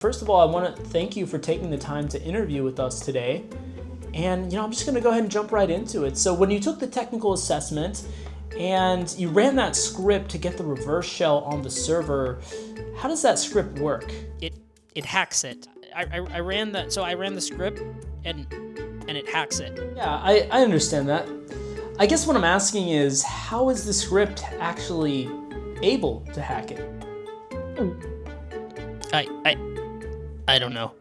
First of all, I want to thank you for taking the time to interview with us today. And I'm just going to go ahead and jump right into it. So when you took the technical assessment and you ran that script to get the reverse shell on the server, how does that script work? It hacks it. I ran the script and it hacks it. Yeah, I understand that. I guess what I'm asking is, how is the script actually able to hack it? I don't know.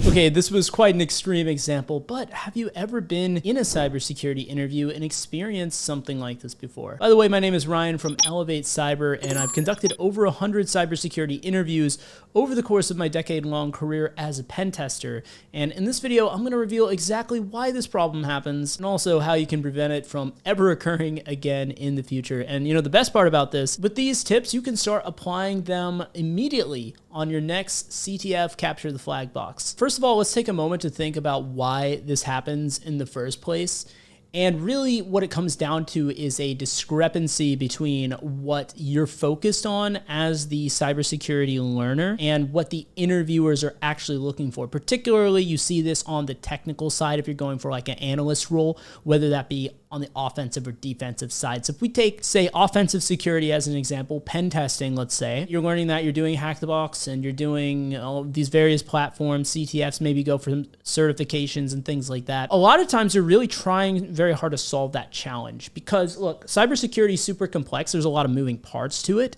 Okay, this was quite an extreme example, but have you ever been in a cybersecurity interview and experienced something like this before? By the way, my name is Ryan from Elevate Cyber, and I've conducted over 100 cybersecurity interviews over the course of my decade-long career as a pen tester. And in this video, I'm going to reveal exactly why this problem happens and also how you can prevent it from ever occurring again in the future. And the best part about this, with these tips, you can start applying them immediately on your next CTF capture the flag box. First of all, let's take a moment to think about why this happens in the first place. And really what it comes down to is a discrepancy between what you're focused on as the cybersecurity learner and what the interviewers are actually looking for. Particularly, you see this on the technical side if you're going for like an analyst role, whether that be on the offensive or defensive side. So if we take, say, offensive security as an example, pen testing, let's say, you're learning that you're doing Hack the Box and you're doing all these various platforms, CTFs, maybe go for some certifications and things like that. A lot of times you're really trying very hard to solve that challenge because, look, cybersecurity is super complex. There's a lot of moving parts to it.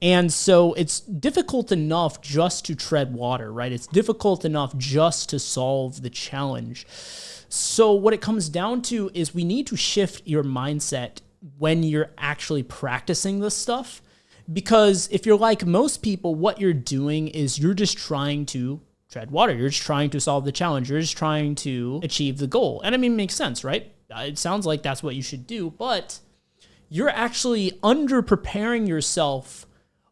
And so it's difficult enough just to tread water, right? It's difficult enough just to solve the challenge. So what it comes down to is we need to shift your mindset when you're actually practicing this stuff. Because if you're like most people, what you're doing is you're just trying to tread water. You're just trying to solve the challenge. You're just trying to achieve the goal. And I mean, it makes sense, right? It sounds like that's what you should do, but you're actually under-preparing yourself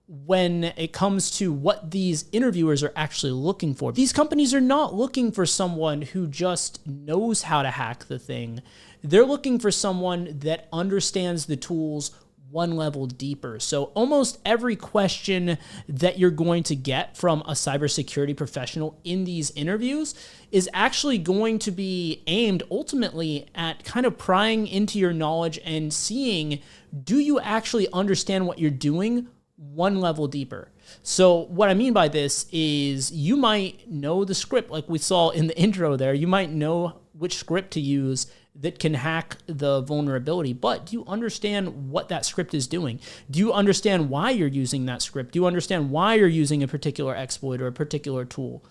when it comes to what these interviewers are actually looking for. These companies are not looking for someone who just knows how to hack the thing. They're looking for someone that understands the tools one level deeper. So almost every question that you're going to get from a cybersecurity professional in these interviews is actually going to be aimed ultimately at kind of prying into your knowledge and seeing, do you actually understand what you're doing one level deeper? So what I mean by this is you might know the script like we saw in the intro there. You might know which script to use that can hack the vulnerability, but do you understand what that script is doing? Do you understand why you're using that script? Do you understand why you're using a particular exploit or a particular tool?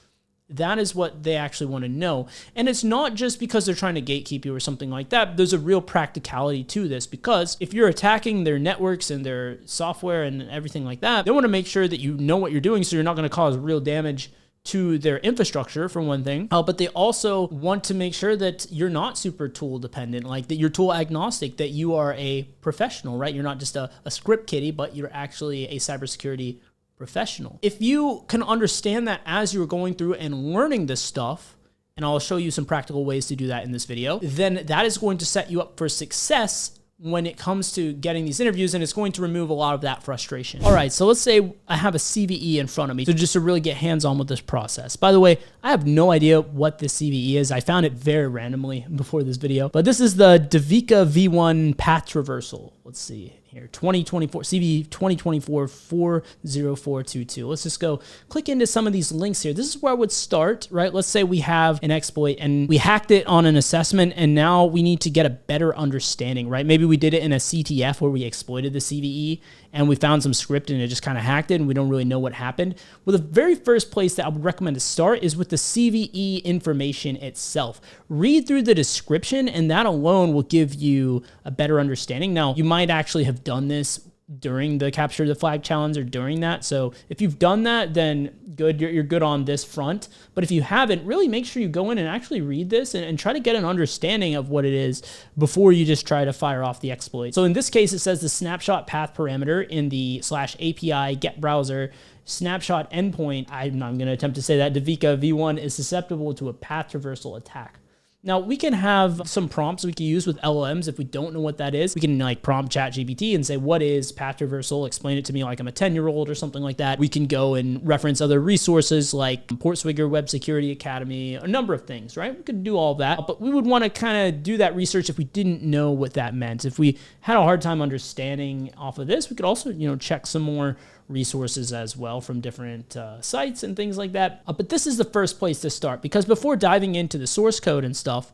That is what they actually want to know. And it's not just because they're trying to gatekeep you or something like that. There's a real practicality to this because if you're attacking their networks and their software and everything like that, they want to make sure that you know what you're doing so you're not going to cause real damage to their infrastructure, for one thing. But they also want to make sure that you're not super tool dependent, like that you're tool agnostic, that you are a professional, right? You're not just a script kiddie, but you're actually a cybersecurity professional. If you can understand that as you're going through and learning this stuff, and I'll show you some practical ways to do that in this video, then that is going to set you up for success when it comes to getting these interviews, and it's going to remove a lot of that frustration. All right, so let's say I have a CVE in front of me, so just to really get hands-on with this process. By the way, I have no idea what this CVE is. I found it very randomly before this video, but this is the Devika V1 path traversal. Let's see here, 2024, CVE 2024 40422. Let's just go click into some of these links here. This is where I would start, right? Let's say we have an exploit and we hacked it on an assessment, and now we need to get a better understanding, right? Maybe we did it in a CTF where we exploited the CVE and we found some script and it just kind of hacked it and we don't really know what happened. Well, the very first place that I would recommend to start is with the CVE information itself. Read through the description and that alone will give you a better understanding. Now, you might actually have done this during the capture the flag challenge or during that. So if you've done that, then good, you're good on this front. But if you haven't, really make sure you go in and actually read this and try to get an understanding of what it is before you just try to fire off the exploit. So in this case, it says the snapshot path parameter in the /API get browser snapshot endpoint. I'm not going to attempt to say that. Devika V1 is susceptible to a path traversal attack. Now, we can have some prompts we can use with LLMs if we don't know what that is. We can like prompt ChatGPT and say, what is path traversal? Explain it to me like I'm a 10-year-old or something like that. We can go and reference other resources like Portswigger Web Security Academy, a number of things, right? We could do all of that, but we would want to kind of do that research if we didn't know what that meant. If we had a hard time understanding off of this, we could also, check some more resources as well from different sites and things like that. But this is the first place to start, because before diving into the source code and stuff,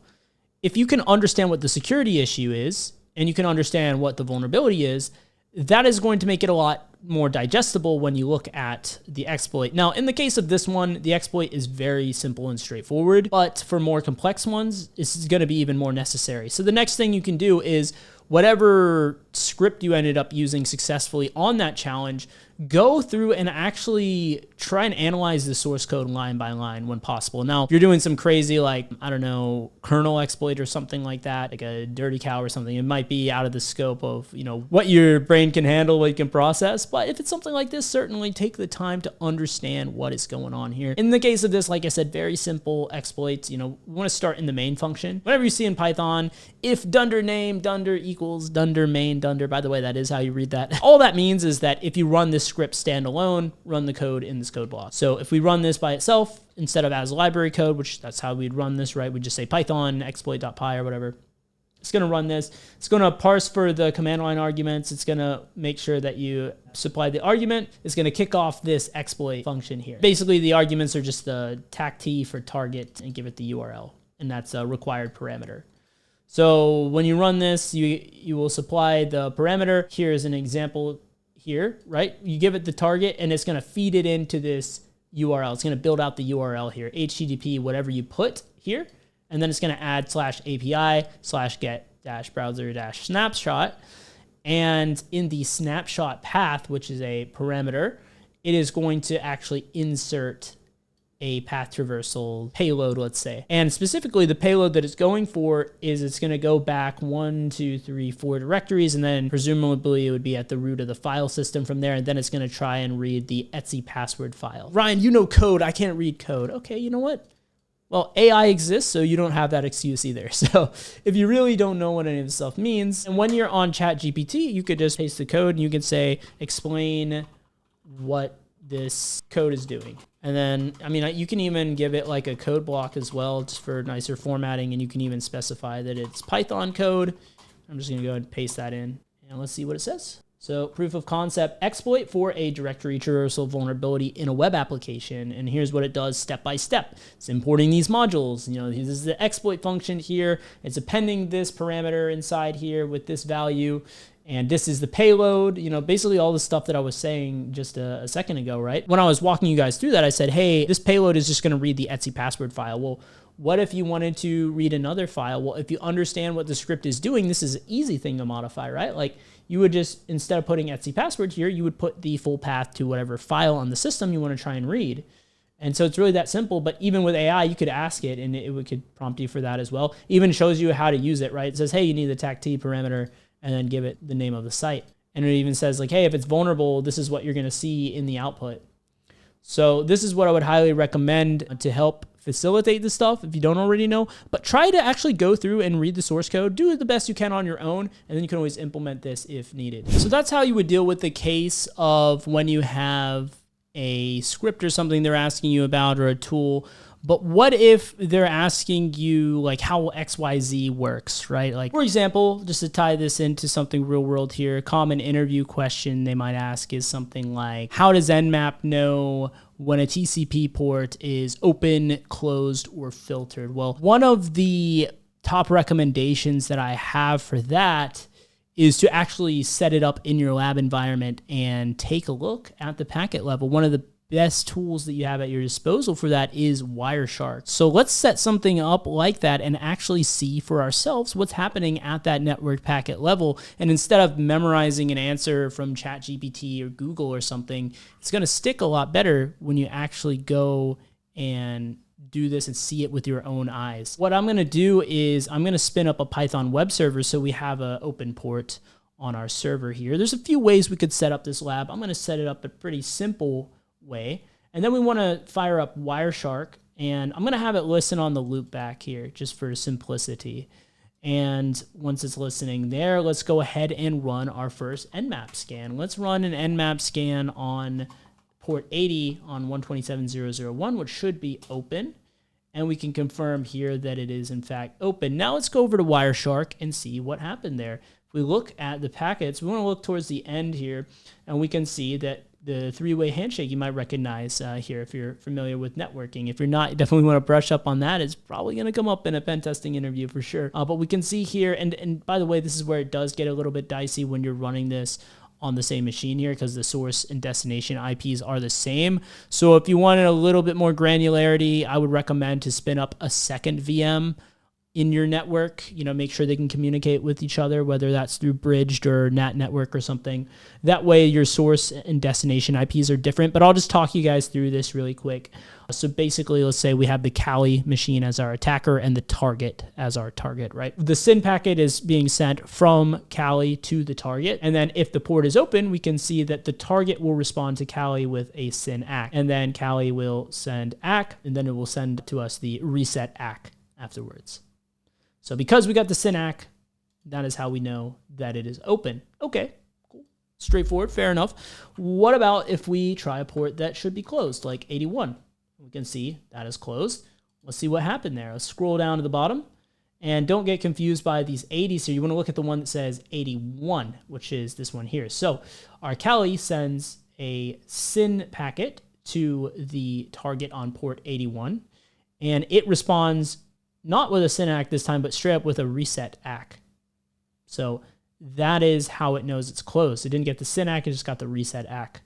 if you can understand what the security issue is and you can understand what the vulnerability is, that is going to make it a lot more digestible when you look at the exploit. Now, in the case of this one, the exploit is very simple and straightforward, but for more complex ones, this is going to be even more necessary. So the next thing you can do is whatever script you ended up using successfully on that challenge, go through and actually try and analyze the source code line by line when possible. Now, if you're doing some crazy, like, I don't know, kernel exploit or something like that, like a dirty cow or something, it might be out of the scope of, what your brain can handle, what you can process. But if it's something like this, certainly take the time to understand what is going on here. In the case of this, like I said, very simple exploits. We want to start in the main function. Whenever you see in Python, if dunder name, dunder equals dunder main dunder, by the way, that is how you read that. All that means is that if you run this script standalone, run the code in this code block. So if we run this by itself, instead of as library code, which that's how we'd run this, right? We'd just say Python exploit.py or whatever. It's going to run this. It's going to parse for the command line arguments. It's going to make sure that you supply the argument. It's going to kick off this exploit function here. Basically, the arguments are just the tact for target and give it the URL. And that's a required parameter. So when you run this, you will supply the parameter. Here's an example here, right? You give it the target and it's going to feed it into this URL. It's going to build out the URL here, HTTP, whatever you put here. And then it's going to add /API/get-browser-snapshot. And in the snapshot path, which is a parameter, it is going to actually insert a path traversal payload, let's say. And specifically, the payload that it's going for is it's going to go back 1, 2, 3, 4 directories, and then presumably it would be at the root of the file system from there, and then it's going to try and read the etc password file. Ryan, you know code. I can't read code. Okay, you know what? Well, AI exists, so you don't have that excuse either. So if you really don't know what any of this stuff means, and when you're on ChatGPT, you could just paste the code and you can say, explain what this code is doing. And then, you can even give it like a code block as well, just for nicer formatting. And you can even specify that it's Python code. I'm just going to go ahead and paste that in and let's see what it says. So proof of concept exploit for a directory traversal vulnerability in a web application. And here's what it does step by step. It's importing these modules. This is the exploit function here. It's appending this parameter inside here with this value. And this is the payload, basically all the stuff that I was saying just a second ago, right? When I was walking you guys through that, I said, hey, this payload is just going to read the etc password file. Well, what if you wanted to read another file? Well, if you understand what the script is doing, this is an easy thing to modify, right? Like you would just, instead of putting etc password here, you would put the full path to whatever file on the system you want to try and read. And so it's really that simple, but even with AI, you could ask it and it could prompt you for that as well. Even shows you how to use it, right? It says, hey, you need the tact parameter, and then give it the name of the site. And it even says like, hey, if it's vulnerable, this is what you're going to see in the output. So this is what I would highly recommend to help facilitate this stuff if you don't already know. But try to actually go through and read the source code. Do the best you can on your own, and then you can always implement this if needed. So that's how you would deal with the case of when you have a script or something they're asking you about or a tool. But what if they're asking you like how XYZ works, right? Like, for example, just to tie this into something real world here, a common interview question they might ask is something like, how does Nmap know when a TCP port is open, closed, or filtered? Well, one of the top recommendations that I have for that is to actually set it up in your lab environment and take a look at the packet level. One of the best tools that you have at your disposal for that is Wireshark. So let's set something up like that and actually see for ourselves what's happening at that network packet level. And instead of memorizing an answer from ChatGPT or Google or something, it's going to stick a lot better when you actually go and do this and see it with your own eyes. What I'm going to do is I'm going to spin up a Python web server so we have an open port on our server here. There's a few ways we could set up this lab. I'm going to set it up a pretty simple way. And then we want to fire up Wireshark And I'm going to have it listen on the loop back here just for simplicity. And once it's listening there, let's go ahead and run our first Nmap scan. Let's run an Nmap scan on port 80 on 127.0.0.1, which should be open. And we can confirm here that it is in fact open. Now let's go over to Wireshark and see what happened there. If we look at the packets, we want to look towards the end here, and we can see that the three-way handshake you might recognize here if you're familiar with networking. If you're not, you definitely want to brush up on that. It's probably going to come up in a pen testing interview for sure. But we can see here, and by the way, this is where it does get a little bit dicey when you're running this on the same machine here, because the source and destination IPs are the same. So if you wanted a little bit more granularity, I would recommend to spin up a second VM in your network, make sure they can communicate with each other, whether that's through bridged or NAT network or something. That way your source and destination IPs are different, but I'll just talk you guys through this really quick. So basically, let's say we have the Kali machine as our attacker and the target as our target, right? The SYN packet is being sent from Kali to the target. And then if the port is open, we can see that the target will respond to Kali with a SYN ACK. And then Kali will send ACK, and then it will send to us the reset ACK afterwards. So because we got the SYN ACK, that is how we know that it is open. Okay, cool. Straightforward, fair enough. What about if we try a port that should be closed, like 81? We can see that is closed. Let's see what happened there. Let's scroll down to the bottom. And don't get confused by these 80s. So you want to look at the one that says 81, which is this one here. So our Kali sends a SYN packet to the target on port 81. And it responds not with a SYN ACK this time, but straight up with a reset ACK. So that is how it knows it's closed. It didn't get the SYN ACK, it just got the reset ACK.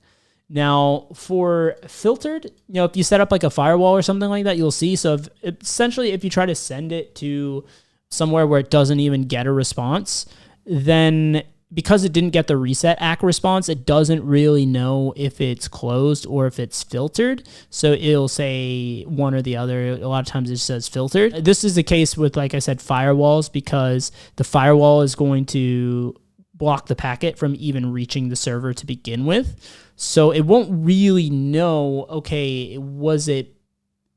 Now, for filtered, if you set up like a firewall or something like that, you'll see. So essentially, if you try to send it to somewhere where it doesn't even get a response, then because it didn't get the reset ACK response, it doesn't really know if it's closed or if it's filtered. So it'll say one or the other. A lot of times it says filtered. This is the case with, like I said, firewalls, because the firewall is going to block the packet from even reaching the server to begin with. So it won't really know, okay, was it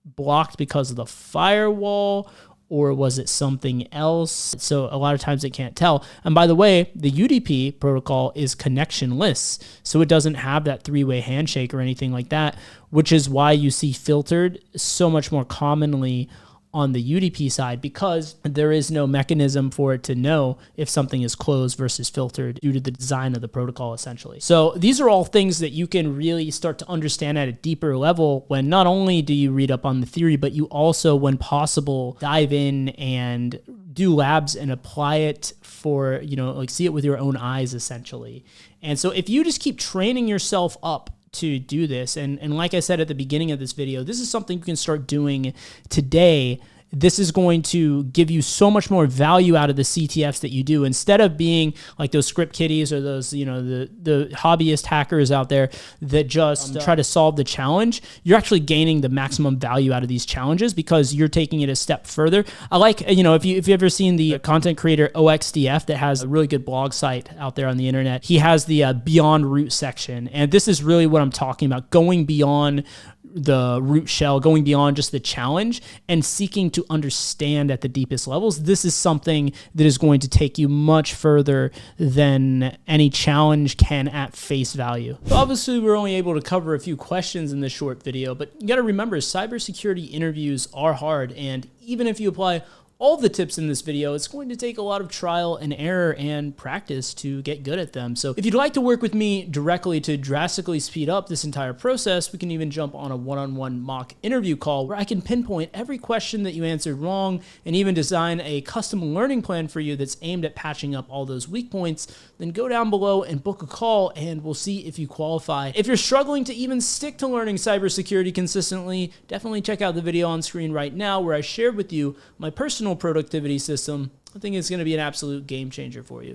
blocked because of the firewall, or was it something else? So a lot of times it can't tell. And by the way, the UDP protocol is connectionless, so it doesn't have that three-way handshake or anything like that, which is why you see filtered so much more commonly on the UDP side, because there is no mechanism for it to know if something is closed versus filtered due to the design of the protocol, essentially. So these are all things that you can really start to understand at a deeper level when not only do you read up on the theory, but you also, when possible, dive in and do labs and apply it for, see it with your own eyes, essentially. And so if you just keep training yourself up to do this, and like I said at the beginning of this video, this is something you can start doing today. This is going to give you so much more value out of the CTFs that you do, instead of being like those script kiddies or those, the hobbyist hackers out there that just try to solve the challenge. You're actually gaining the maximum value out of these challenges because you're taking it a step further. I like, if you've ever seen the content creator OXDF that has a really good blog site out there on the internet, he has the Beyond Root section. And this is really what I'm talking about, going beyond the root shell, going beyond just the challenge and seeking to understand at the deepest levels. This is something that is going to take you much further than any challenge can at face value. So obviously, we're only able to cover a few questions in this short video, but you got to remember, cybersecurity interviews are hard, and even if you apply all the tips in this video, it's going to take a lot of trial and error and practice to get good at them. So if you'd like to work with me directly to drastically speed up this entire process, we can even jump on a one-on-one mock interview call where I can pinpoint every question that you answered wrong and even design a custom learning plan for you that's aimed at patching up all those weak points. Then go down below and book a call and we'll see if you qualify. If you're struggling to even stick to learning cybersecurity consistently, definitely check out the video on screen right now where I shared with you my personal productivity system. I think it's going to be an absolute game changer for you.